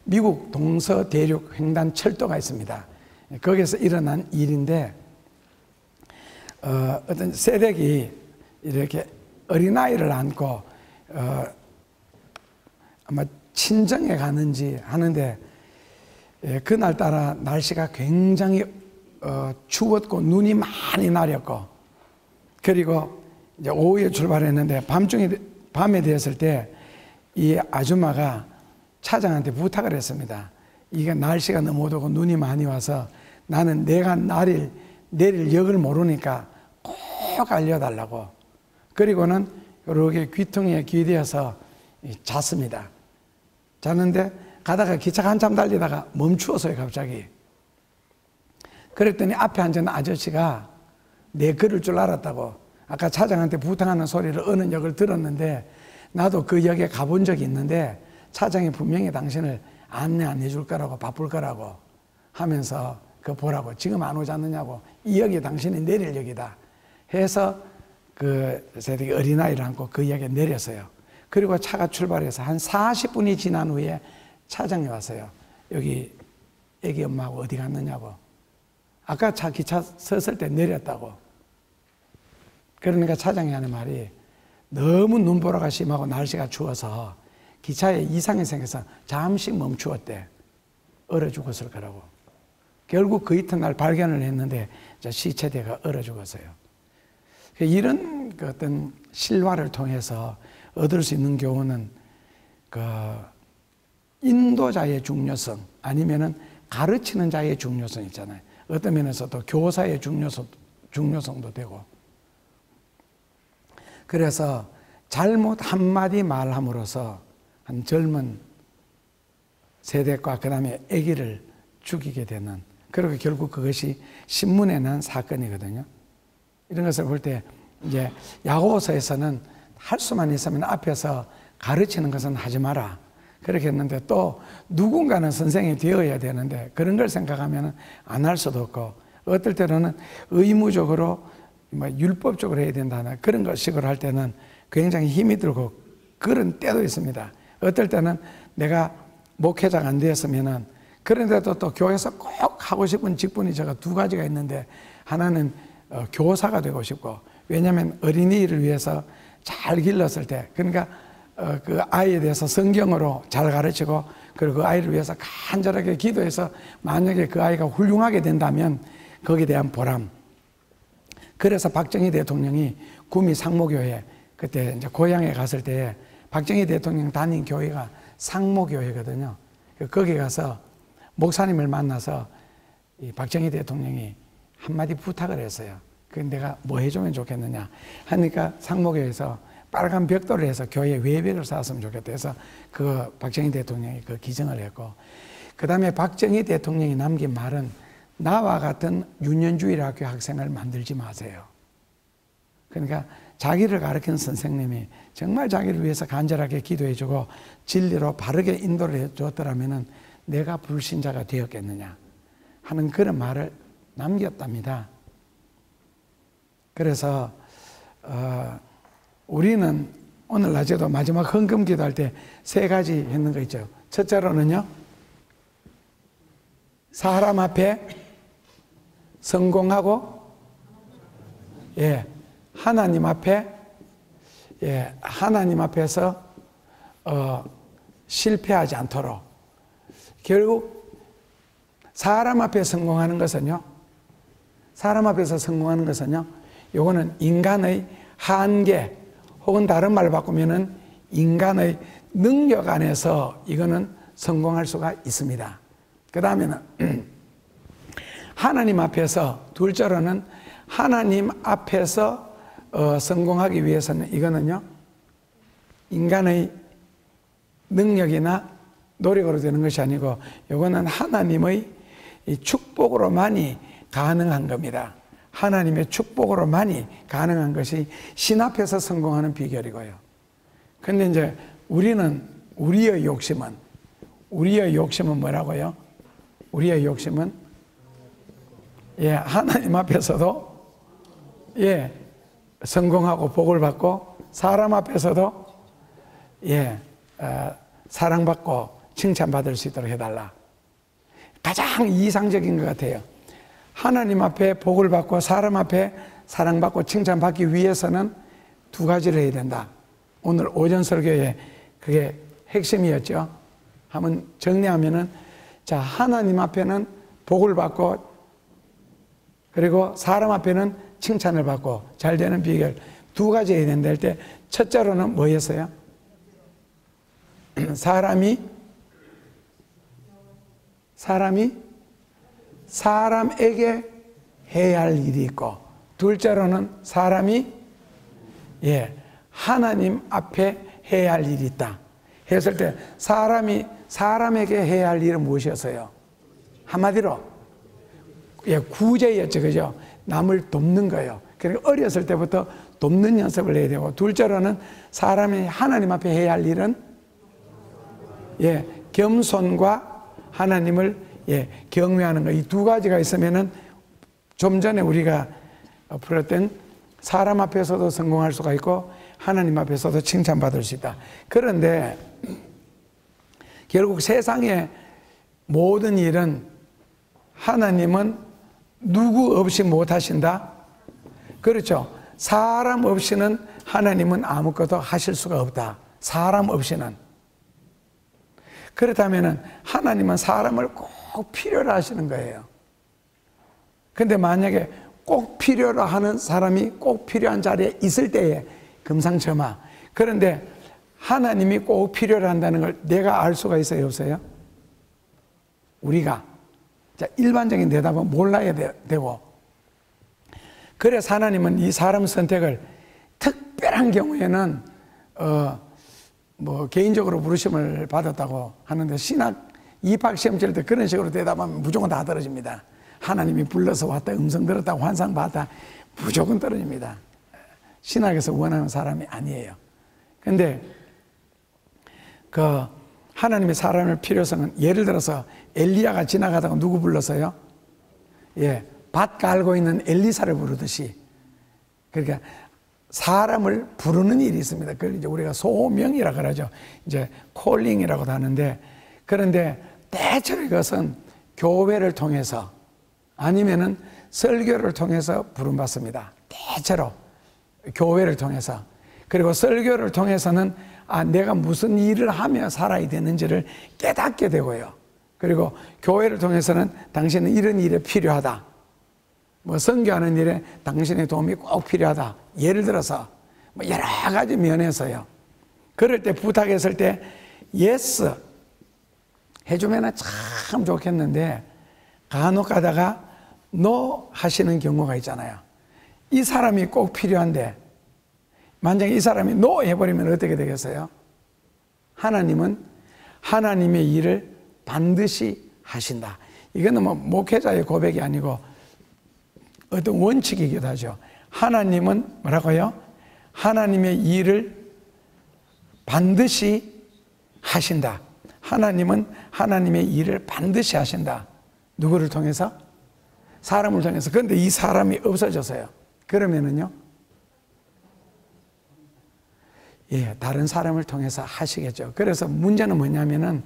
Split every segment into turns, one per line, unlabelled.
미국 동서대륙 횡단 철도가 있습니다. 거기서 일어난 일인데, 어떤 세력이 이렇게 어린아이를 안고 아마 친정에 가는지 하는데, 그날따라 날씨가 굉장히 추웠고 눈이 많이 내렸고, 그리고 이제 오후에 출발했는데 밤에 되었을 때 이 아줌마가 차장한테 부탁을 했습니다. 이게 날씨가 너무 더고 눈이 많이 와서 나는 내가 내릴 역을 모르니까 꼭 알려달라고. 그리고는 이렇게 귀퉁이에 기대어서 잤습니다. 잤는데 가다가 기차가 한참 달리다가 멈추었어요, 갑자기. 그랬더니 앞에 앉은 아저씨가 내 걸을 줄 알았다고. 아까 차장한테 부탁하는 소리를 어느 역을 들었는데 나도 그 역에 가본 적이 있는데 차장이 분명히 당신을 안내 안 해줄 거라고, 바쁠 거라고 하면서 그거 보라고, 지금 안 오지 않느냐고, 이 역이 당신이 내릴 역이다 해서 그 세대기 어린아이를 안고 그 역에 내렸어요. 그리고 차가 출발해서 한 40분이 지난 후에 차장이 왔어요. 여기 애기 엄마하고 어디 갔느냐고. 아까 기차 섰을 때 내렸다고. 그러니까 차장이 하는 말이, 너무 눈보라가 심하고 날씨가 추워서 기차에 이상이 생겨서 잠시 멈추었대. 얼어 죽었을 거라고. 결국 그 이튿날 발견을 했는데 시체대가 얼어 죽었어요. 이런 어떤 실화를 통해서 얻을 수 있는 교훈은 그 인도자의 중요성, 아니면은 가르치는 자의 중요성 있잖아요. 어떤 면에서도 교사의 중요성도 되고. 그래서 잘못 한마디 말함으로써 한 젊은 세대과 그 다음에 아기를 죽이게 되는, 그리고 결국 그것이 신문에 난 사건이거든요. 이런 것을 볼 때 이제 야고보서에서는 할 수만 있으면 앞에서 가르치는 것은 하지 마라 그렇게 했는데, 또 누군가는 선생이 되어야 되는데 그런 걸 생각하면 안 할 수도 없고, 어떨 때로는 의무적으로 율법적으로 해야 된다는 그런 식으로 할 때는 굉장히 힘이 들고 그런 때도 있습니다. 어떨 때는 내가 목회자가 안 되었으면은, 그런데도 또 교회에서 꼭 하고 싶은 직분이 제가 두 가지가 있는데, 하나는 교사가 되고 싶고, 왜냐하면 어린이를 위해서 잘 길렀을 때, 그러니까 그 아이에 대해서 성경으로 잘 가르치고, 그리고 그 아이를 위해서 간절하게 기도해서 만약에 그 아이가 훌륭하게 된다면 거기에 대한 보람. 그래서 박정희 대통령이 구미 상모교회, 그때 이제 고향에 갔을 때 박정희 대통령 다닌 교회가 상모교회거든요. 거기 가서 목사님을 만나서 이 박정희 대통령이 한마디 부탁을 했어요. 그 내가 뭐 해주면 좋겠느냐 하니까 상모교회에서 빨간 벽돌을 해서 교회 외벽을 쌓았으면 좋겠다 해서 그 박정희 대통령이 그 기증을 했고, 그 다음에 박정희 대통령이 남긴 말은, 나와 같은 유년주일 학교 학생을 만들지 마세요. 그러니까 자기를 가르치는 선생님이 정말 자기를 위해서 간절하게 기도해주고 진리로 바르게 인도를 해줬더라면 내가 불신자가 되었겠느냐 하는 그런 말을 남겼답니다. 그래서 우리는 오늘 낮에도 마지막 헌금 기도할 때 세 가지 했는 거 있죠. 첫째로는요, 사람 앞에 성공하고, 하나님 앞에, 하나님 앞에서 실패하지 않도록. 결국 사람 앞에 성공하는 것은요, 사람 앞에서 성공하는 것은요, 요거는 인간의 한계, 혹은 다른 말을 바꾸면은 인간의 능력 안에서 이거는 성공할 수가 있습니다. 그 다음에는 하나님 앞에서, 둘째로는 하나님 앞에서 성공하기 위해서는 이거는요, 인간의 능력이나 노력으로 되는 것이 아니고, 이거는 하나님의 축복으로만이 가능한 겁니다. 하나님의 축복으로만이 가능한 것이 신 앞에서 성공하는 비결이고요. 근데 이제 우리의 욕심은 뭐라고요? 우리의 욕심은 하나님 앞에서도 성공하고 복을 받고, 사람 앞에서도 사랑받고 칭찬받을 수 있도록 해달라. 가장 이상적인 것 같아요. 하나님 앞에 복을 받고 사람 앞에 사랑받고 칭찬받기 위해서는 두 가지를 해야 된다. 오늘 오전 설교에 그게 핵심이었죠. 한번 정리하면은, 자, 하나님 앞에는 복을 받고, 그리고 사람 앞에는 칭찬을 받고 잘 되는 비결 두 가지 해야 된다 할 때, 첫째로는 뭐였어요? 사람에게 해야 할 일이 있고, 둘째로는 사람이 하나님 앞에 해야 할 일이 있다 했을 때, 사람에게 해야 할 일은 무엇이었어요? 한마디로 구제였죠. 그죠? 남을 돕는 거예요. 그러니까 어렸을 때부터 돕는 연습을 해야 되고, 둘째로는 사람이 하나님 앞에 해야 할 일은 겸손과 하나님을 경외하는 거. 이 두 가지가 있으면은 좀 전에 우리가 풀었던 사람 앞에서도 성공할 수가 있고 하나님 앞에서도 칭찬받을 수 있다. 그런데 결국 세상의 모든 일은 하나님은 누구 없이 못 하신다? 그렇죠. 사람 없이는 하나님은 아무것도 하실 수가 없다. 사람 없이는. 그렇다면 하나님은 사람을 꼭 필요로 하시는 거예요. 근데 만약에 꼭 필요로 하는 사람이 꼭 필요한 자리에 있을 때에 금상첨화. 그런데 하나님이 꼭 필요로 한다는 걸 내가 알 수가 있어요, 없어요? 우리가. 자, 일반적인 대답은 몰라야 되고, 그래서 하나님은 이 사람 선택을 특별한 경우에는 개인적으로 부르심을 받았다고 하는데, 신학 입학 시험 칠 때 그런 식으로 대답하면 무조건 다 떨어집니다. 하나님이 불러서 왔다, 음성 들었다, 환상 봤다, 무조건 떨어집니다. 신학에서 원하는 사람이 아니에요. 근데 하나님의 사람의 필요성은, 예를 들어서 엘리야가 지나가다가 누구 불렀어요? 밭 갈고 있는 엘리사를 부르듯이, 그러니까 사람을 부르는 일이 있습니다. 그걸 이제 우리가 소명이라 그러죠. 이제 콜링이라고도 하는데, 그런데 대체로 이것은 교회를 통해서 아니면은 설교를 통해서 부름받습니다. 대체로 교회를 통해서. 그리고 설교를 통해서는 내가 무슨 일을 하며 살아야 되는지를 깨닫게 되고요. 그리고 교회를 통해서는 당신은 이런 일에 필요하다. 선교하는 일에 당신의 도움이 꼭 필요하다. 예를 들어서 여러 가지 면에서요. 그럴 때 부탁했을 때 예스 해주면 참 좋겠는데, 간혹 가다가 노 하시는 경우가 있잖아요. 이 사람이 꼭 필요한데 만약에 이 사람이 노 해버리면 어떻게 되겠어요? 하나님은 하나님의 일을 반드시 하신다. 이거는 목회자의 고백이 아니고 어떤 원칙이기도 하죠. 하나님은 뭐라고요? 하나님의 일을 반드시 하신다. 하나님은 하나님의 일을 반드시 하신다. 누구를 통해서? 사람을 통해서. 그런데 이 사람이 없어졌어요. 그러면은요, 다른 사람을 통해서 하시겠죠. 그래서 문제는 뭐냐면은,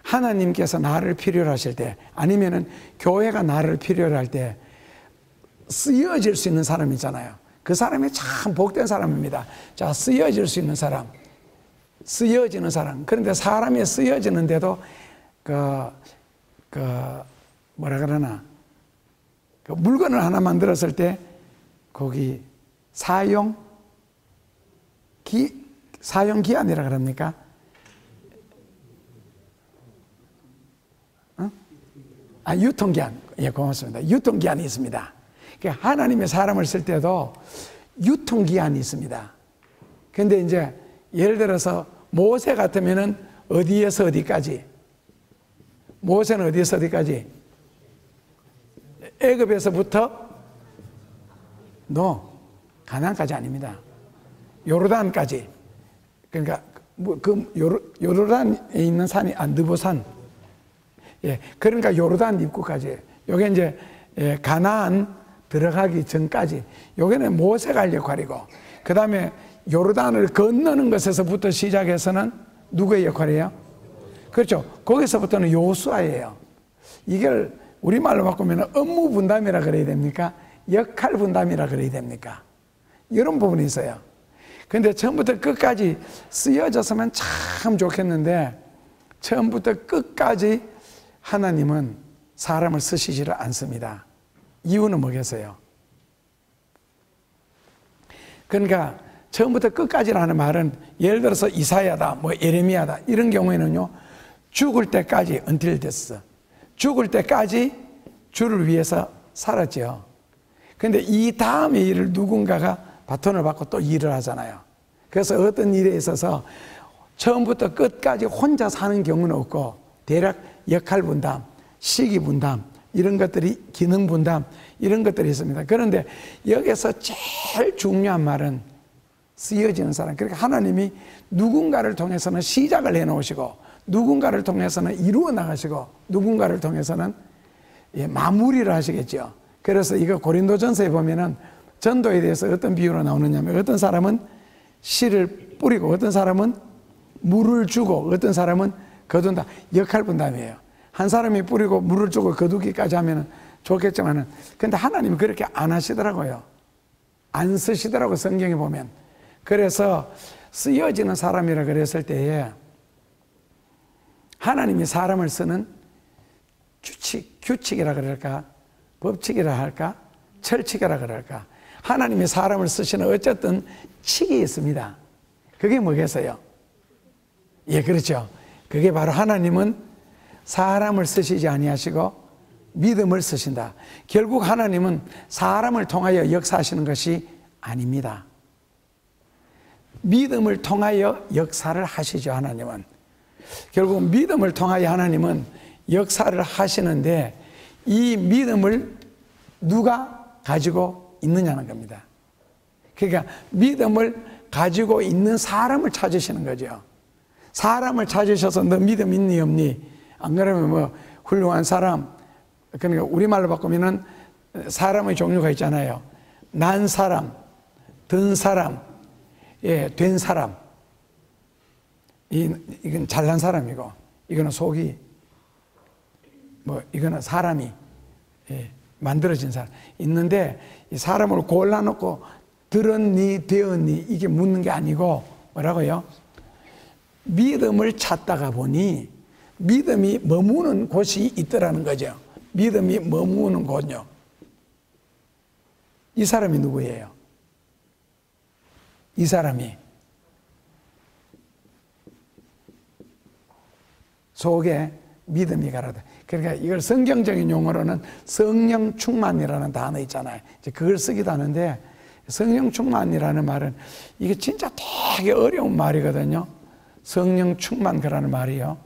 하나님께서 나를 필요로 하실 때, 아니면은 교회가 나를 필요로 할 때 쓰여질 수 있는 사람 있잖아요. 그 사람이 참 복된 사람입니다. 자, 쓰여질 수 있는 사람, 쓰여지는 사람. 그런데 사람이 쓰여지는데도 뭐라 그러나, 물건을 하나 만들었을 때 거기 사용기한이라 그럽니까? 유통기한. 고맙습니다. 유통기한이 있습니다. 그러니까 하나님의 사람을 쓸 때도 유통기한이 있습니다. 근데 이제 예를 들어서 모세 같으면은 어디에서 어디까지? 모세는 어디에서 어디까지? 애굽에서부터 가나안까지 아닙니다. 요르단까지. 그러니까 요르단에 있는 산이 느보산. 그러니까 요르단 입구까지. 요게 이제 가나안 들어가기 전까지. 요게는 모세가 할 역할이고, 그 다음에 요르단을 건너는 것에서부터 시작해서는 누구의 역할이에요? 그렇죠. 거기서부터는 요수아예요. 이걸 우리말로 바꾸면 업무 분담이라 그래야 됩니까? 역할 분담이라 그래야 됩니까? 이런 부분이 있어요. 근데 처음부터 끝까지 쓰여졌으면 참 좋겠는데 처음부터 끝까지 하나님은 사람을 쓰시지를 않습니다. 이유는 뭐겠어요? 그러니까 처음부터 끝까지라는 말은 예를 들어서 이사야다, 뭐 예레미야다 이런 경우에는요, 죽을 때까지 until death, 죽을 때까지 주를 위해서 살았죠. 근데 이 다음의 일을 누군가가 바톤을 받고 또 일을 하잖아요. 그래서 어떤 일에 있어서 처음부터 끝까지 혼자 사는 경우는 없고 대략 역할 분담, 시기 분담 이런 것들이, 기능 분담 이런 것들이 있습니다. 그런데 여기서 제일 중요한 말은 쓰여지는 사람. 그러니까 하나님이 누군가를 통해서는 시작을 해놓으시고 누군가를 통해서는 이루어 나가시고 누군가를 통해서는 마무리를 하시겠죠. 그래서 이거 고린도전서에 보면은 전도에 대해서 어떤 비유로 나오느냐면 어떤 사람은 씨를 뿌리고 어떤 사람은 물을 주고 어떤 사람은 거둔다. 역할 분담이에요. 한 사람이 뿌리고 물을 주고 거두기까지 하면 좋겠지만은 근데 하나님은 그렇게 안 하시더라고요. 안 쓰시더라고 성경에 보면. 그래서 쓰여지는 사람이라 그랬을 때에 하나님이 사람을 쓰는 규칙이라 그럴까, 법칙이라 할까, 철칙이라 그럴까, 하나님이 사람을 쓰시는 어쨌든 칙이 있습니다. 그게 뭐겠어요? 예, 그렇죠. 그게 바로 하나님은 사람을 쓰시지 아니하시고 믿음을 쓰신다. 결국 하나님은 사람을 통하여 역사하시는 것이 아닙니다. 믿음을 통하여 역사를 하시죠. 하나님은 결국 믿음을 통하여 하나님은 역사를 하시는데 이 믿음을 누가 가지고 있느냐는 겁니다. 그러니까 믿음을 가지고 있는 사람을 찾으시는 거죠. 사람을 찾으셔서 너 믿음 있니 없니? 안 그러면 뭐 훌륭한 사람, 그러니까 우리말로 바꾸면은 사람의 종류가 있잖아요. 난 사람, 든 사람, 예, 된 사람. 이건 잘난 사람이고, 이거는 속이, 뭐, 이거는 사람이, 예, 만들어진 사람. 있는데, 이 사람을 골라놓고, 들었니, 되었니, 이게 묻는 게 아니고, 뭐라고요? 믿음을 찾다가 보니, 믿음이 머무는 곳이 있더라는 거죠. 믿음이 머무는 곳요. 이 사람이 누구예요? 이 사람이 속에 믿음이 가라다. 그러니까 이걸 성경적인 용어로는 성령 충만이라는 단어 있잖아요. 이제 그걸 쓰기도 하는데 성령 충만이라는 말은 이게 진짜 되게 어려운 말이거든요. 성령 충만 그라는 말이요.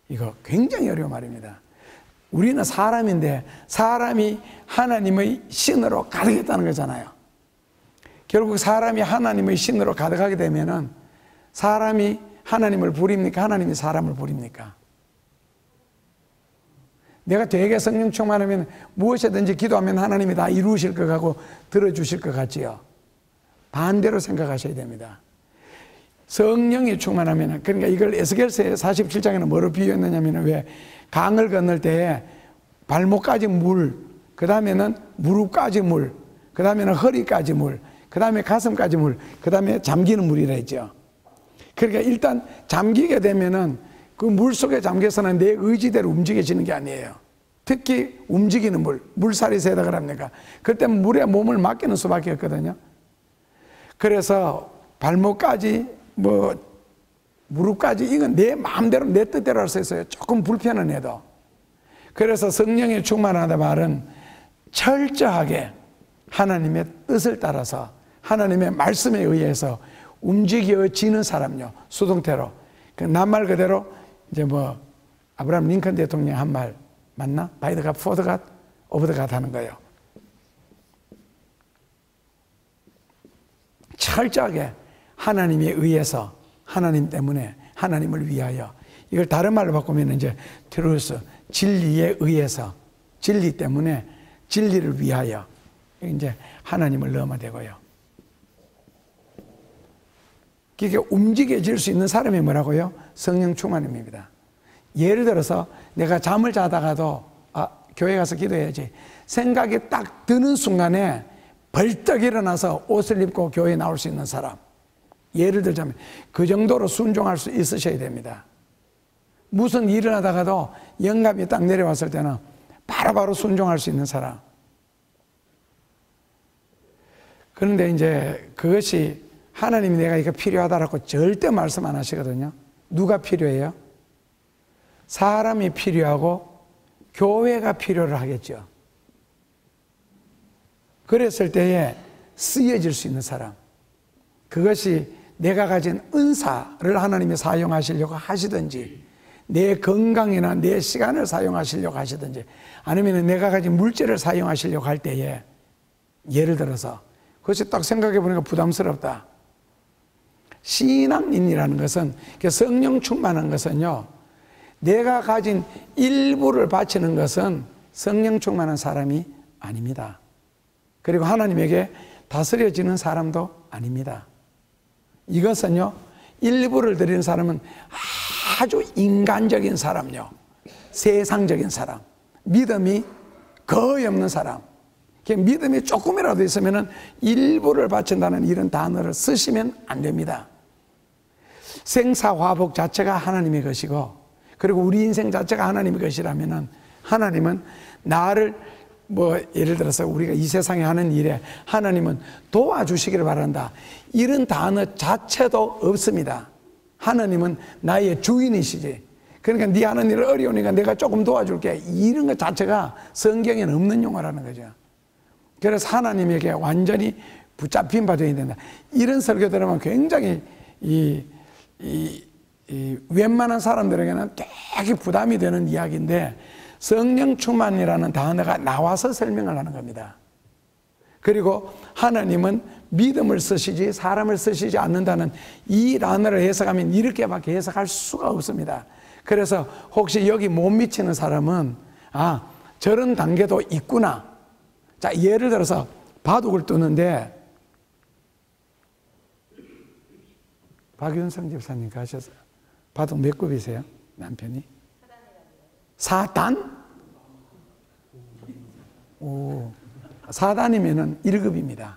이거 굉장히 어려운 말입니다. 우리는 사람인데 사람이 하나님의 신으로 가득했다는 거잖아요. 결국 사람이 하나님의 신으로 가득하게 되면은 사람이 하나님을 부립니까? 하나님이 사람을 부립니까? 내가 되게 성령 충만하면 무엇이든지 기도하면 하나님이 다 이루실 것 같고 들어주실 것 같지요. 반대로 생각하셔야 됩니다. 성령이 충만하면, 그러니까 이걸 에스겔서 47장에는 뭐로 비유했느냐면 왜 강을 건널 때에 발목까지 물, 그 다음에는 무릎까지 물, 그 다음에는 허리까지 물, 그 다음에 가슴까지 물, 그 다음에 잠기는 물이라 했죠. 그러니까 일단 잠기게 되면은 그 물 속에 잠겨서는 내 의지대로 움직여지는 게 아니에요. 특히 움직이는 물, 물살이 세다 그럽니까? 그때 물에 몸을 맡기는 수밖에 없거든요. 그래서 발목까지 뭐 무릎까지 이건 내 마음대로 내 뜻대로 할 수 있어요. 조금 불편은 해도. 그래서 성령이 충만하다 말은 철저하게 하나님의 뜻을 따라서 하나님의 말씀에 의해서 움직여지는 사람요. 수동태로. 그 낱말 그대로 이제 뭐 아브라함 링컨 대통령 한 말 맞나? 바이 더 갓, 포 더 갓, 오브 더 갓 하는 거예요. 철저하게 하나님에 의해서, 하나님 때문에, 하나님을 위하여. 이걸 다른 말로 바꾸면 이제 트루스, 진리에 의해서, 진리 때문에, 진리를 위하여 이제 하나님을 넣으면 되고요. 그게 움직여질 수 있는 사람이 뭐라고요? 성령 충만입니다. 예를 들어서 내가 잠을 자다가도 교회 가서 기도해야지 생각이 딱 드는 순간에 벌떡 일어나서 옷을 입고 교회에 나올 수 있는 사람, 예를 들자면 그 정도로 순종할 수 있으셔야 됩니다. 무슨 일을 하다가도 영감이 딱 내려왔을 때는 바로바로 순종할 수 있는 사람. 그런데 이제 그것이 하나님이 내가 이거 필요하다라고 절대 말씀 안 하시거든요. 누가 필요해요? 사람이 필요하고 교회가 필요를 하겠죠. 그랬을 때에 쓰여질 수 있는 사람, 그것이 내가 가진 은사를 하나님이 사용하시려고 하시든지, 내 건강이나 내 시간을 사용하시려고 하시든지, 아니면 내가 가진 물질을 사용하시려고 할 때에, 예를 들어서 그것이 딱 생각해 보니까 부담스럽다. 신앙인이라는 것은, 성령 충만한 것은요, 내가 가진 일부를 바치는 것은 성령 충만한 사람이 아닙니다. 그리고 하나님에게 다스려지는 사람도 아닙니다. 이것은요, 일부를 드리는 사람은 아주 인간적인 사람요, 세상적인 사람, 믿음이 거의 없는 사람, 믿음이 조금이라도 있으면 일부를 바친다는 이런 단어를 쓰시면 안 됩니다. 생사화복 자체가 하나님의 것이고, 그리고 우리 인생 자체가 하나님의 것이라면 하나님은 나를 예를 들어서 우리가 이 세상에 하는 일에 하나님은 도와주시기를 바란다, 이런 단어 자체도 없습니다. 하나님은 나의 주인이시지, 그러니까 네 하는 일 어려우니까 내가 조금 도와줄게, 이런 것 자체가 성경에는 없는 용어라는 거죠. 그래서 하나님에게 완전히 붙잡힌 바 되어야 된다. 이런 설교 들으면 굉장히 웬만한 사람들에게는 되게 부담이 되는 이야기인데, 성령 충만이라는 단어가 나와서 설명을 하는 겁니다. 그리고 하나님은 믿음을 쓰시지 사람을 쓰시지 않는다는 이 단어를 해석하면 이렇게밖에 해석할 수가 없습니다. 그래서 혹시 여기 못 미치는 사람은 저런 단계도 있구나. 자, 예를 들어서 바둑을 두는데, 박윤성 집사님 가셔서 바둑 몇 급이세요? 남편이? 4단? 오, 4단이면은 1급입니다.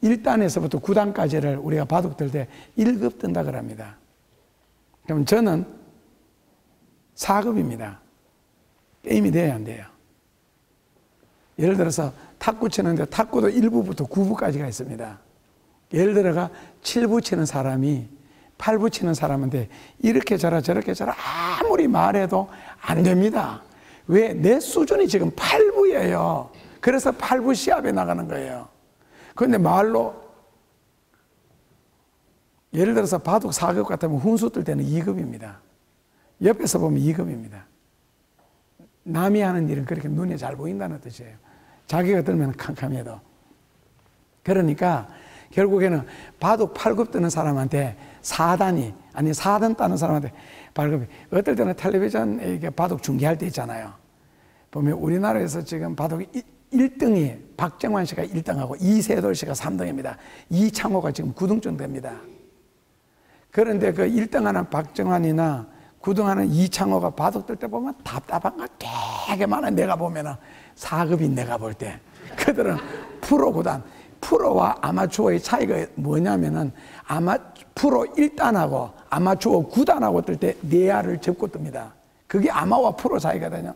1단에서부터 9단까지를 우리가 바둑 들 때 1급 뜬다 그럽니다. 그럼 저는 4급입니다. 게임이 돼야 안 돼요. 예를 들어서 탁구 치는데 탁구도 1부부터 9부까지가 있습니다. 예를 들어가 7부 치는 사람이 8부 치는 사람한테 이렇게 쳐라 저렇게 쳐라 아무리 말해도 안 됩니다. 왜? 내 수준이 지금 8부예요. 그래서 8부 시합에 나가는 거예요. 그런데 말로 예를 들어서 바둑 4급 같으면 훈수 뜰 때는 2급입니다. 옆에서 보면 2급입니다. 남이 하는 일은 그렇게 눈에 잘 보인다는 뜻이에요. 자기가 들면 캄캄해도. 그러니까 결국에는 바둑 8급 뜨는 사람한테 4단이, 아니 4단 따는 사람한테 8급이. 어떨 때는 텔레비전에 바둑 중계할 때 있잖아요. 보면 우리나라에서 지금 바둑 1등이 박정환 씨가 1등하고 이세돌 씨가 3등입니다. 이창호가 지금 9등쯤 됩니다. 그런데 그 1등하는 박정환이나 9등하는 이창호가 바둑 뜰 때 보면 답답한 거 되게 많아. 내가 보면은 4급인 내가 볼 때. 그들은 프로 구단, 프로와 아마추어의 차이가 뭐냐면은 프로 1단하고 아마추어 9단하고 뜰 때 내야를 접고 뜹니다. 그게 아마와 프로 차이거든요.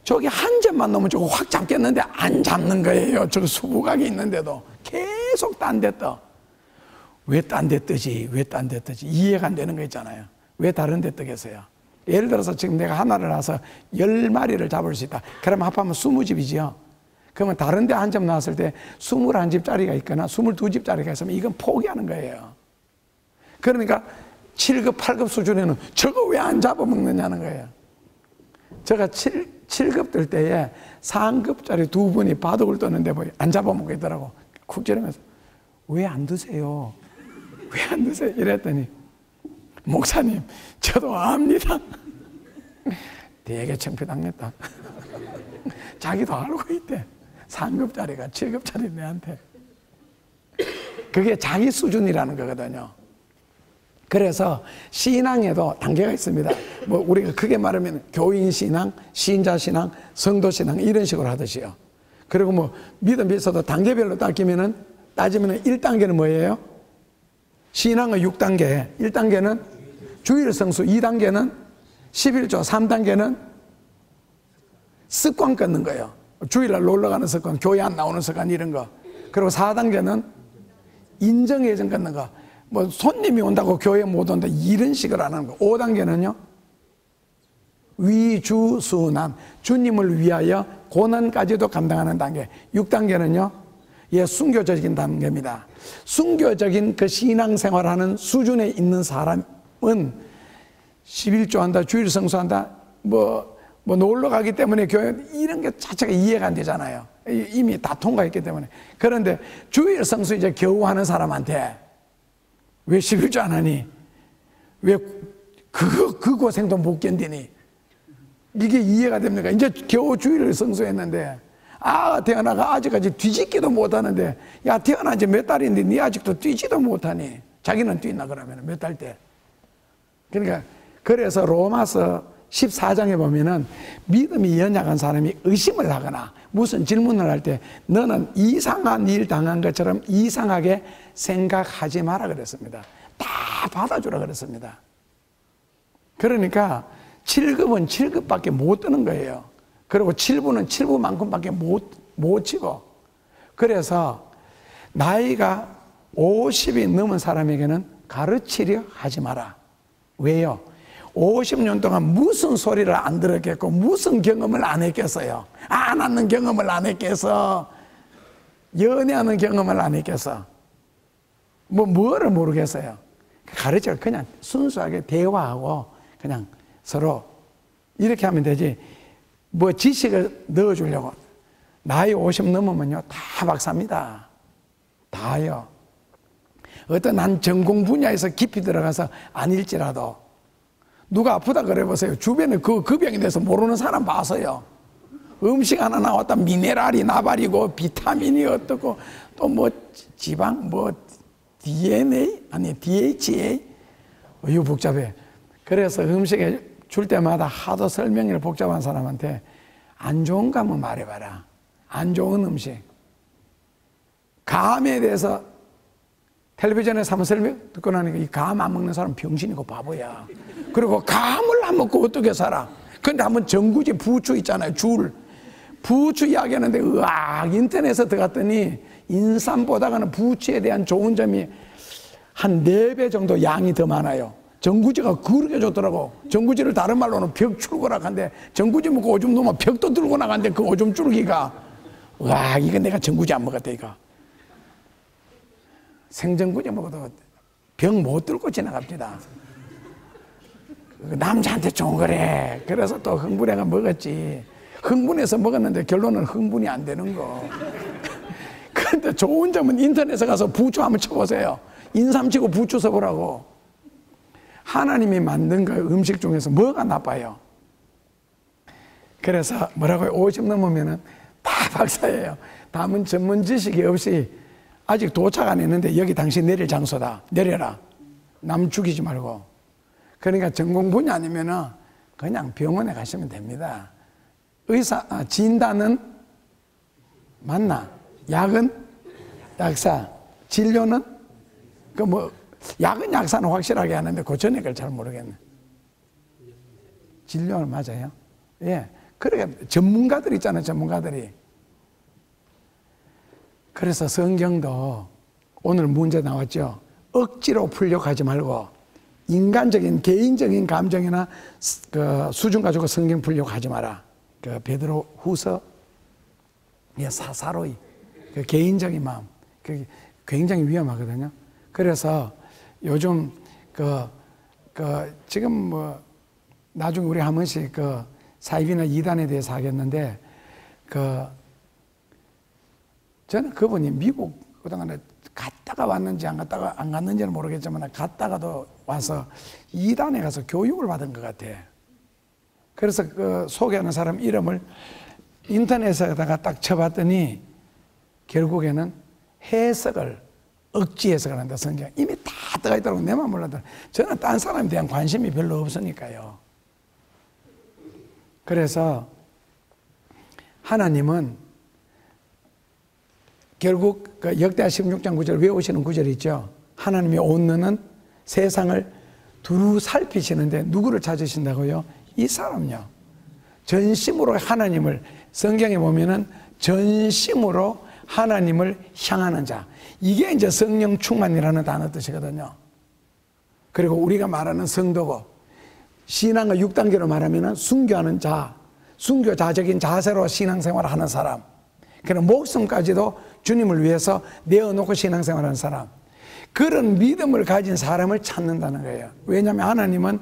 저기 한 점만 넘으면 저거 확 잡겠는데 안 잡는 거예요. 저 수부각이 있는데도 계속 딴 데 떠. 왜 딴 데 뜨지? 왜 딴 데 뜨지? 이해가 안 되는 거 있잖아요. 왜 다른 데 뜨겠어요? 예를 들어서 지금 내가 하나를 놔서 10마리를 잡을 수 있다. 그러면 합하면 20집이죠. 그러면 다른 데 한 점 나왔을 때 21집짜리가 있거나 22집짜리가 있으면 이건 포기하는 거예요. 그러니까 7급, 8급 수준에는 저거 왜 안 잡아먹느냐는 거예요. 제가 7급 뜰 때에 3급짜리 두 분이 바둑을 떴는데 뭐 안 잡아먹겠더라고. 쿡 찌르면서 왜 안 드세요? 왜 안 드세요? 이랬더니 목사님, 저도 압니다. 되게 창피당했다. 자기도 알고 있대. 3급짜리가 7급짜리 내한테. 그게 자기 수준이라는 거거든요. 그래서 신앙에도 단계가 있습니다. 뭐 우리가 크게 말하면 교인 신앙, 신자 신앙, 성도 신앙 이런 식으로 하듯이요. 그리고 뭐 믿음에 있어도 단계별로 따지면은 1단계는 뭐예요? 신앙의 6단계. 1단계는 주일 성수, 2단계는 11조, 3단계는 습관 끊는 거예요. 주일날 놀러 가는 습관, 교회 안 나오는 습관 이런 거. 그리고 4단계는 인정 예정 끊는 거. 뭐 손님이 온다고 교회 못 온다 이런 식으로 하는 거. 5단계는요. 위주수남, 주님을 위하여 고난까지도 감당하는 단계. 6단계는요. 예, 순교적인 단계입니다. 순교적인 그 신앙생활하는 수준에 있는 사람은 11조 한다, 주일 성수한다, 뭐 놀러 가기 때문에 교회 이런 게 자체가 이해가 안 되잖아요. 이미 다 통과했기 때문에. 그런데 주일 성수 이제 겨우 하는 사람한테 왜 11조 안 하니? 왜 그 고생도 못 견디니? 이게 이해가 됩니까? 이제 겨우 주일을 성수했는데 태어나가 아직까지 뒤집기도 못하는데 야 태어난 지 몇 달인데 니 아직도 뛰지도 못하니? 자기는 뛰나 그러면 몇 달 때? 그러니까 그래서 로마서 14장에 보면은 믿음이 연약한 사람이 의심을 하거나 무슨 질문을 할 때 너는 이상한 일 당한 것처럼 이상하게 생각하지 마라 그랬습니다. 다 받아주라 그랬습니다. 그러니까 7급은 7급밖에 못 뜨는 거예요. 그리고 7부는 7부만큼밖에 못 치고. 그래서 나이가 50이 넘은 사람에게는 가르치려 하지 마라. 왜요? 50년 동안 무슨 소리를 안 들었겠고 무슨 경험을 안 했겠어요. 안 하는 경험을 안 했겠어. 연애하는 경험을 안 했겠어. 뭐를 모르겠어요. 가르쳐 그냥 순수하게 대화하고 그냥 서로 이렇게 하면 되지. 뭐 지식을 넣어주려고. 나이 50 넘으면요 다 박사입니다. 다요. 어떤 한 전공 분야에서 깊이 들어가서 아닐지라도 누가 아프다 그래 보세요. 주변에 그 병에 대해서 모르는 사람 봐서요. 음식 하나 나왔다 미네랄이 나발이고 비타민이 어떻고 또 뭐 지방 뭐 DNA 아니 DHA 이거 복잡해. 그래서 음식에 줄 때마다 하도 설명을 복잡한 사람한테 안 좋은 거 한번 말해봐라. 안 좋은 음식. 감에 대해서 텔레비전에서 한번 설명 듣고 나니까 이 감 안 먹는 사람 병신이고 바보야. 그리고 감을 안 먹고 어떻게 살아? 근데 한번 전구지 부추 있잖아요. 부추 이야기하는데 인터넷에 들어갔더니 인삼보다는 부추에 대한 좋은 점이 한 4배 정도 양이 더 많아요. 전구지가 그렇게 좋더라고. 전구지를 다른 말로는 벽출고락한데 전구지 먹고 오줌 놓으면 벽도 들고 나간대. 그 오줌 줄기가 이거 내가 전구지 안 먹었다 이거. 생전구지 먹어도 병 못 뚫고 지나갑니다. 남자한테 좋은 거래. 그래서 또 흥분해가 먹었지. 흥분해서 먹었는데 결론은 흥분이 안 되는 거. 그런데 좋은 점은 인터넷에 가서 부추 한번 쳐보세요. 인삼 치고 부추 써보라고. 하나님이 만든 그 음식 중에서 뭐가 나빠요? 그래서 뭐라고요? 50 넘으면은 다 박사예요. 다음은 전문 지식이 없이 아직 도착 안 했는데 여기 당신 내릴 장소다. 내려라. 남 죽이지 말고. 그러니까 전공 분야 아니면은 그냥 병원에 가시면 됩니다. 진단은 맞나? 약은 약사. 진료는 약은 약사는 확실하게 하는데 그 전에 걸 잘 모르겠네. 진료는 맞아요? 예. 그러니까 전문가들 있잖아요, 전문가들이. 그래서 성경도 오늘 문제 나왔죠. 억지로 풀려고 하지 말고 인간적인 개인적인 감정이나 그 수준 가지고 성경 풀려고 하지 마라. 그 베드로 후서 사사로이 그 개인적인 마음 그 굉장히 위험하거든요. 그래서 요즘 지금 뭐 나중에 우리 한 번씩 그 사입이나 이단에 대해서 하겠는데 저는 그분이 미국 그동안에 갔다가 왔는지 안 갔는지는 모르겠지만 갔다가도 와서 이단에 가서 교육을 받은 것 같아. 그래서 그 소개하는 사람 이름을 인터넷에다가 딱 쳐봤더니 결국에는 해석을 억지해서 그런다. 성경 이미 다 들어가 있다고 내만 몰라도 저는 딴 사람에 대한 관심이 별로 없으니까요. 그래서 하나님은 결국 그 역대하 16장 9절 외우시는 구절이 있죠. 하나님이 온너는 세상을 두루 살피시는데 누구를 찾으신다고요? 이 사람요. 전심으로 하나님을, 성경에 보면은 전심으로 하나님을 향하는 자. 이게 이제 성령 충만이라는 단어 뜻이거든요. 그리고 우리가 말하는 성도고, 신앙을 6단계로 말하면은 순교하는 자, 순교자적인 자세로 신앙생활을 하는 사람. 그런 목숨까지도 주님을 위해서 내어놓고 신앙생활을 하는 사람. 그런 믿음을 가진 사람을 찾는다는 거예요. 왜냐하면 하나님은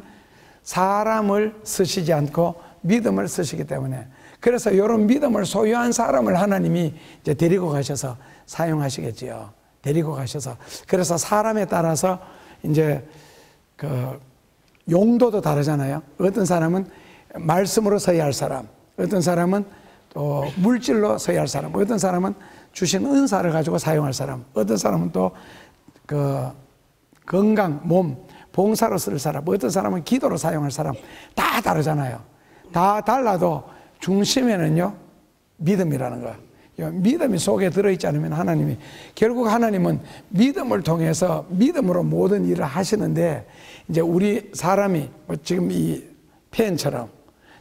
사람을 쓰시지 않고 믿음을 쓰시기 때문에. 그래서 이런 믿음을 소유한 사람을 하나님이 이제 데리고 가셔서 사용하시겠지요. 데리고 가셔서. 그래서 사람에 따라서 이제 그 용도도 다르잖아요. 어떤 사람은 말씀으로 서야 할 사람, 어떤 사람은 또 물질로 서야 할 사람, 어떤 사람은 주신 은사를 가지고 사용할 사람, 어떤 사람은 또 그 건강, 몸, 봉사로 쓸 사람, 어떤 사람은 기도로 사용할 사람, 다 다르잖아요. 다 달라도 중심에는요, 믿음이라는 거예요. 믿음이 속에 들어있지 않으면 하나님이, 결국 하나님은 믿음을 통해서 믿음으로 모든 일을 하시는데, 이제 우리 사람이 지금 이 펜처럼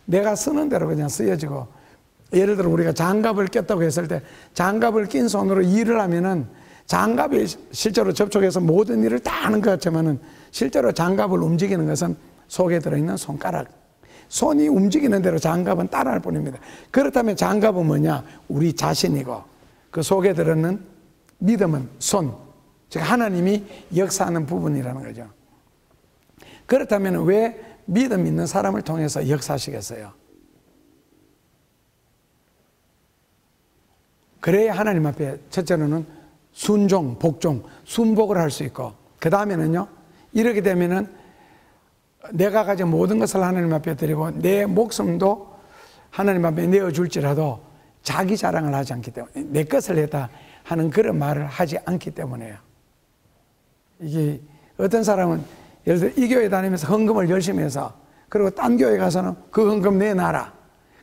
내가 쓰는 대로 그냥 쓰여지고, 예를 들어 우리가 장갑을 꼈다고 했을 때 장갑을 낀 손으로 일을 하면은 장갑이 실제로 접촉해서 모든 일을 다 하는 것 같지만은 실제로 장갑을 움직이는 것은 속에 들어있는 손가락, 손이 움직이는 대로 장갑은 따라할 뿐입니다. 그렇다면 장갑은 뭐냐? 우리 자신이고, 그 속에 들어있는 믿음은 손, 즉 하나님이 역사하는 부분이라는 거죠. 그렇다면 왜 믿음 있는 사람을 통해서 역사하시겠어요? 그래야 하나님 앞에 첫째로는 순종, 복종, 순복을 할 수 있고, 그 다음에는요, 이렇게 되면은 내가 가진 모든 것을 하나님 앞에 드리고 내 목숨도 하나님 앞에 내어줄지라도 자기 자랑을 하지 않기 때문에, 내 것을 했다 하는 그런 말을 하지 않기 때문에요. 이게 어떤 사람은 예를 들어 이 교회 다니면서 헌금을 열심히 해서, 그리고 딴 교회 가서는 그 헌금 내놔라,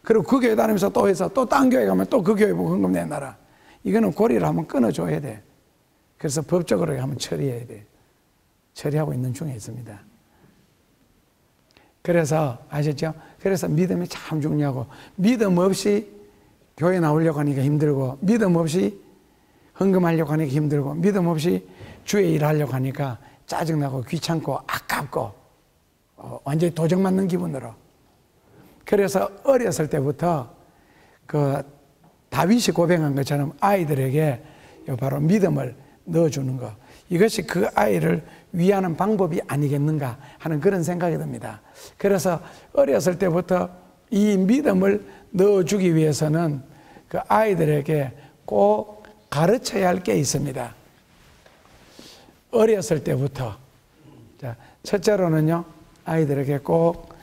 그리고 그 교회 다니면서 또 해서 또 딴 교회 가면 또 그 교회 보고 헌금 내놔라. 이거는 고리를 한번 끊어줘야 돼. 그래서 법적으로 한번 처리해야 돼. 처리하고 있는 중에 있습니다. 그래서 아셨죠? 그래서 믿음이 참 중요하고, 믿음 없이 교회 나오려고 하니까 힘들고, 믿음 없이 헌금하려고 하니까 힘들고, 믿음 없이 주의 일을 하려고 하니까 짜증나고 귀찮고 아깝고 완전히 도적 맞는 기분으로. 그래서 어렸을 때부터 그 다윗이 고백한 것처럼 아이들에게 바로 믿음을 넣어주는 것, 이것이 그 아이를 위하는 방법이 아니겠는가 하는 그런 생각이 듭니다. 그래서 어렸을 때부터 이 믿음을 넣어주기 위해서는 그 아이들에게 꼭 가르쳐야 할 게 있습니다. 어렸을 때부터. 자, 첫째로는요, 아이들에게 꼭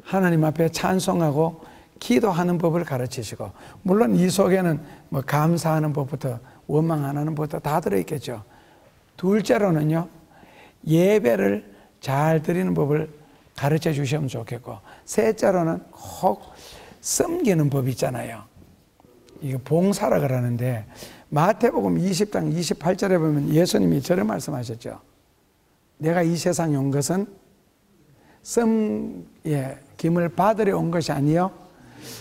하나님 앞에 찬송하고 기도하는 법을 가르치시고, 물론 이 속에는 뭐 감사하는 법부터 원망 안 하는 법부터 다 들어있겠죠. 둘째로는요, 예배를 잘 드리는 법을 가르쳐 주시면 좋겠고, 셋째로는 꼭 섬기는 법이 있잖아요. 이게 봉사라 그러는데, 마태복음 20장 28절에 보면 예수님이 저런 말씀하셨죠. 내가 이 세상에 온 것은 섬김을 받으려 온 것이 아니요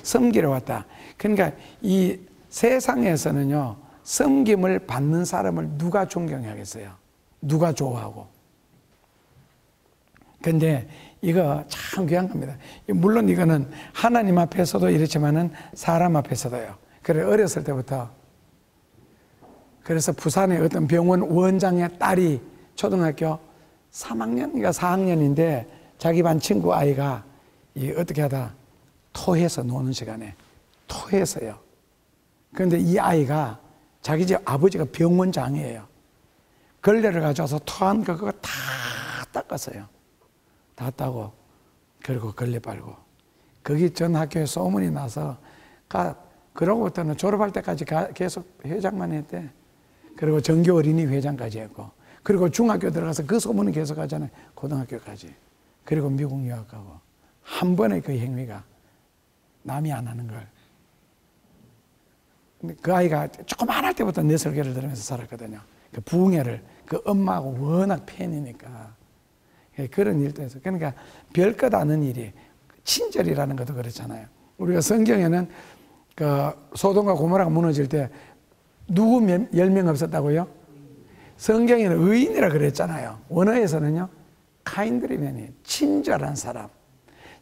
섬기러 왔다. 그러니까 이 세상에서는요, 섬김을 받는 사람을 누가 존경하겠어요? 누가 좋아하고? 근데 이거 참 귀한 겁니다. 물론 이거는 하나님 앞에서도 이렇지만은 사람 앞에서도요. 그래, 어렸을 때부터. 그래서 부산의 어떤 병원 원장의 딸이 초등학교 3학년인가 4학년인데 자기 반 친구 아이가 어떻게 하다 토해서 노는 시간에 토해서요. 그런데 이 아이가 자기 집 아버지가 병원장이에요. 걸레를 가져와서 토한 그거 다 닦았어요. 다 따고, 그리고 걸레 빨고. 거기 전 학교에 소문이 나서 그러고부터는 졸업할 때까지 계속 회장만 했대. 그리고 전교 어린이 회장까지 했고, 그리고 중학교 들어가서 그 소문은 계속 하잖아요. 고등학교까지. 그리고 미국 유학 가고. 한 번의 그 행위가 남이 안 하는 걸. 근데 그 아이가 조그만할 때부터 내 설교를 들으면서 살았거든요. 그 부흥회를, 그 엄마하고 워낙 팬이니까. 그런 일도 해서. 그러니까 별것 아는 일이, 친절이라는 것도 그렇잖아요. 우리가 성경에는 그 소돔과 고모라가 무너질 때 누구 10명 없었다고요? 성경에는 의인이라 그랬잖아요. 원어에서는요, 카인드리맨이 친절한 사람.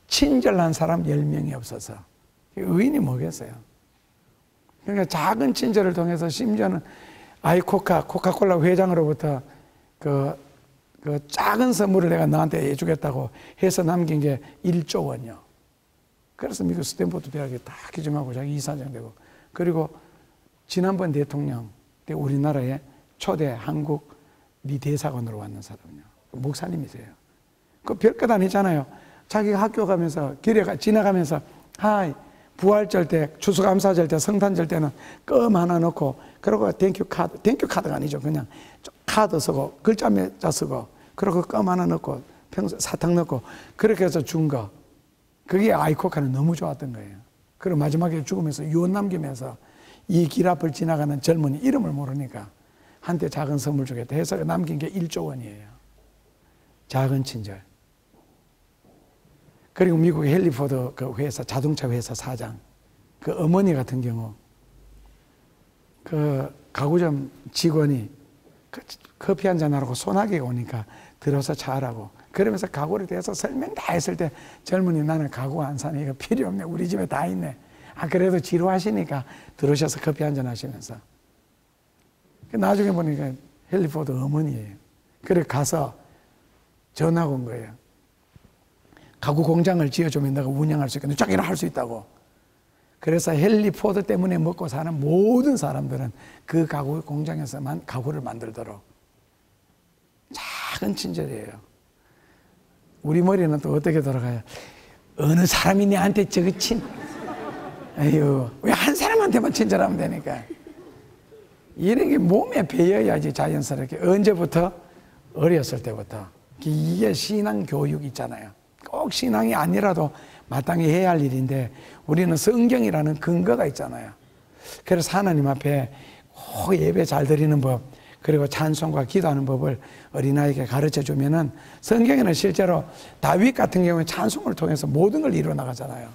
친절한 사람 10명이 없어서. 의인이 뭐겠어요? 그러니까 작은 친절을 통해서 심지어는 코카콜라 회장으로부터 그 작은 선물을 내가 너한테 해주겠다고 해서 남긴 게 1조 원이요. 그래서 미국 스탠포드 대학에 다 기증하고 자기 이사장 되고, 그리고 지난번 대통령 때 우리나라에 초대 한국 미 대사관으로 왔는 사람이요. 목사님이세요. 그 별것 아니잖아요. 자기가 학교 가면서 길에 지나가면서 하이 부활절 때, 추수감사절 때, 성탄절 때는 껌 하나 넣고, 그리고 땡큐 카드가 아니죠. 그냥 카드 쓰고 글자 몇 자 쓰고, 그리고 껌 하나 넣고 평소 사탕 넣고 그렇게 해서 준 거. 그게 아이코카는 너무 좋았던 거예요. 그리고 마지막에 죽으면서 유언 남기면서 이 길 앞을 지나가는 젊은이 이름을 모르니까 한테 작은 선물 주겠다 해서 남긴 게 1조 원이에요. 작은 친절. 그리고 미국의 헨리 포드 그 회사, 자동차 회사 사장, 그 어머니 같은 경우, 그 가구점 직원이 그 커피 한잔 하라고 소나기가 오니까 들어서 자라고, 그러면서 가구를 대해서 설명 다 했을 때 젊은이 나는 가구 안 사네. 이거 필요 없네. 우리 집에 다 있네. 그래도 지루하시니까 들어오셔서 커피 한잔 하시면서. 나중에 보니까 헨리 포드 어머니예요. 그래 가서 전화가 온 거예요. 가구 공장을 지어주면 내가 운영할 수 있겠는데 자기는 할 수 있다고. 그래서 헨리 포드 때문에 먹고 사는 모든 사람들은 그 가구 공장에서만 가구를 만들도록. 작은 친절이에요. 우리 머리는 또 어떻게 돌아가요? 어느 사람이 내한테 저거 아유, 왜 한 사람한테만 친절하면 되니까. 이런 게 몸에 배어야지 자연스럽게. 언제부터? 어렸을 때부터. 이게 신앙 교육 있잖아요. 꼭 신앙이 아니라도 마땅히 해야 할 일인데 우리는 성경이라는 근거가 있잖아요. 그래서 하나님 앞에 꼭 예배 잘 드리는 법, 그리고 찬송과 기도하는 법을 어린아이에게 가르쳐 주면은, 성경에는 실제로 다윗 같은 경우에 찬송을 통해서 모든 걸 이루어 나가잖아요.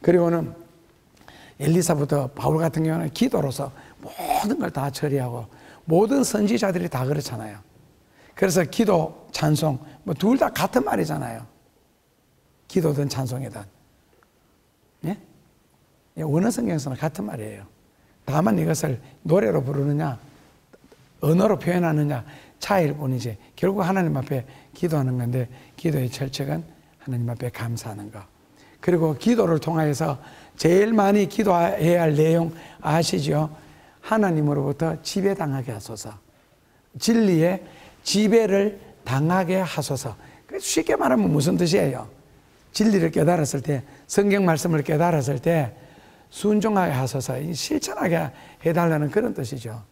그리고는 엘리사부터 바울 같은 경우는 기도로서 모든 걸 다 처리하고, 모든 선지자들이 다 그렇잖아요. 그래서 기도, 찬송 뭐 둘 다 같은 말이잖아요. 기도든 찬송이든. 예? 원어 성경에서는 같은 말이에요. 다만 이것을 노래로 부르느냐 언어로 표현하느냐 차이일 뿐이지, 결국 하나님 앞에 기도하는 건데, 기도의 철칙은 하나님 앞에 감사하는 것. 그리고 기도를 통하여서 제일 많이 기도해야 할 내용 아시죠? 하나님으로부터 지배당하게 하소서. 진리의 지배를 당하게 하소서. 쉽게 말하면 무슨 뜻이에요? 진리를 깨달았을 때, 성경 말씀을 깨달았을 때 순종하게 하소서, 실천하게 해달라는 그런 뜻이죠.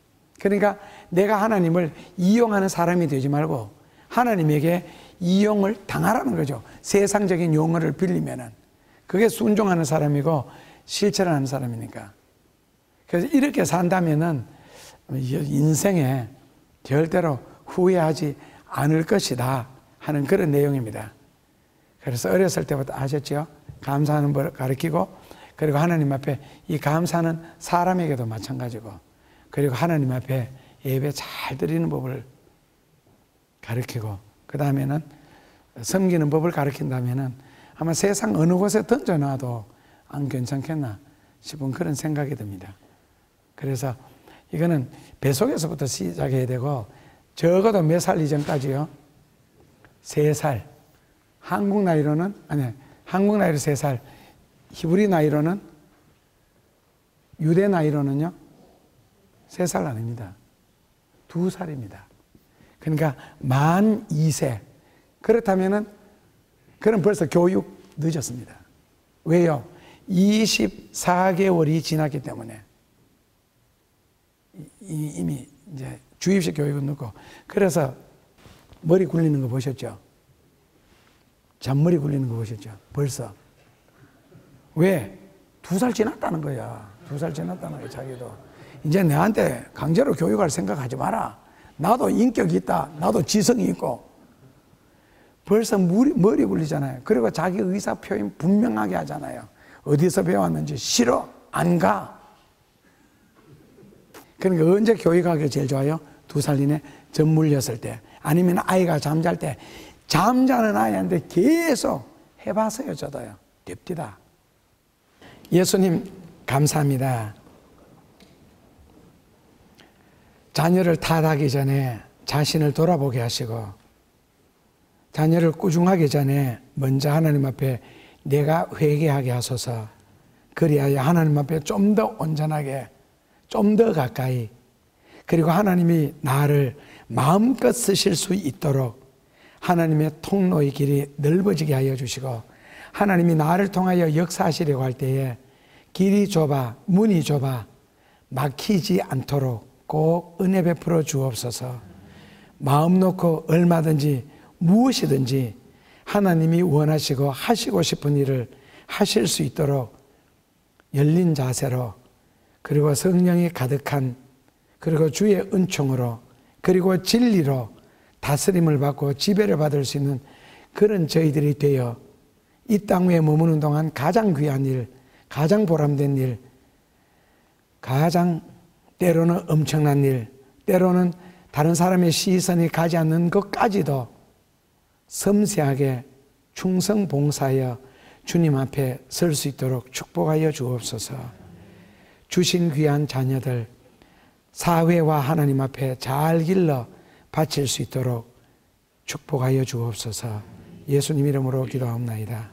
그러니까 내가 하나님을 이용하는 사람이 되지 말고 하나님에게 이용을 당하라는 거죠. 세상적인 용어를 빌리면은 그게 순종하는 사람이고 실천을 하는 사람이니까. 그래서 이렇게 산다면은 인생에 절대로 후회하지 않을 것이다 하는 그런 내용입니다. 그래서 어렸을 때부터 아셨죠? 감사하는 법을 가르치고, 그리고 하나님 앞에 이 감사는 사람에게도 마찬가지고, 그리고 하나님 앞에 예배 잘 드리는 법을 가르치고, 그 다음에는 섬기는 법을 가르친다면은 아마 세상 어느 곳에 던져놔도 안 괜찮겠나 싶은 그런 생각이 듭니다. 그래서 이거는 뱃속에서부터 시작해야 되고, 적어도 몇 살 이전까지요? 3살. 한국 나이로는, 한국 나이로 3살. 히브리 나이로는, 유대 나이로는요? 3살 아닙니다. 2살입니다. 그러니까 만 2세. 그렇다면은, 그럼 벌써 교육 늦었습니다. 왜요? 24개월이 지났기 때문에. 이미 이제 주입식 교육은 넣고. 그래서 머리 굴리는 거 보셨죠? 잔머리 굴리는 거 보셨죠? 벌써. 왜? 2살 지났다는 거야. 2살 지났다는 거야, 자기도. 이제 내한테 강제로 교육할 생각하지 마라. 나도 인격이 있다. 나도 지성이 있고. 벌써 머리 굴리잖아요. 그리고 자기 의사 표현 분명하게 하잖아요. 어디서 배웠는지 싫어. 안 가. 그러니까 언제 교육하기 제일 좋아요? 2살 이내 젖 물렸을 때. 아니면 아이가 잠잘 때. 잠자는 아이한테 계속 해봐서요, 저도요. 됩디다. 예수님, 감사합니다. 자녀를 탓하기 전에 자신을 돌아보게 하시고, 자녀를 꾸중하기 전에 먼저 하나님 앞에 내가 회개하게 하소서. 그리하여 하나님 앞에 좀 더 온전하게, 좀 더 가까이, 그리고 하나님이 나를 마음껏 쓰실 수 있도록 하나님의 통로의 길이 넓어지게 하여 주시고, 하나님이 나를 통하여 역사하시려고 할 때에 길이 좁아, 문이 좁아 막히지 않도록 꼭 은혜 베풀어 주옵소서. 마음 놓고 얼마든지 무엇이든지 하나님이 원하시고 하시고 싶은 일을 하실 수 있도록 열린 자세로, 그리고 성령이 가득한, 그리고 주의 은총으로, 그리고 진리로 다스림을 받고 지배를 받을 수 있는 그런 저희들이 되어 이 땅 위에 머무는 동안 가장 귀한 일, 가장 보람된 일, 가장 때로는 엄청난 일, 때로는 다른 사람의 시선이 가지 않는 것까지도 섬세하게 충성 봉사하여 주님 앞에 설 수 있도록 축복하여 주옵소서. 주신 귀한 자녀들 사회와 하나님 앞에 잘 길러 바칠 수 있도록 축복하여 주옵소서. 예수님 이름으로 기도하옵나이다.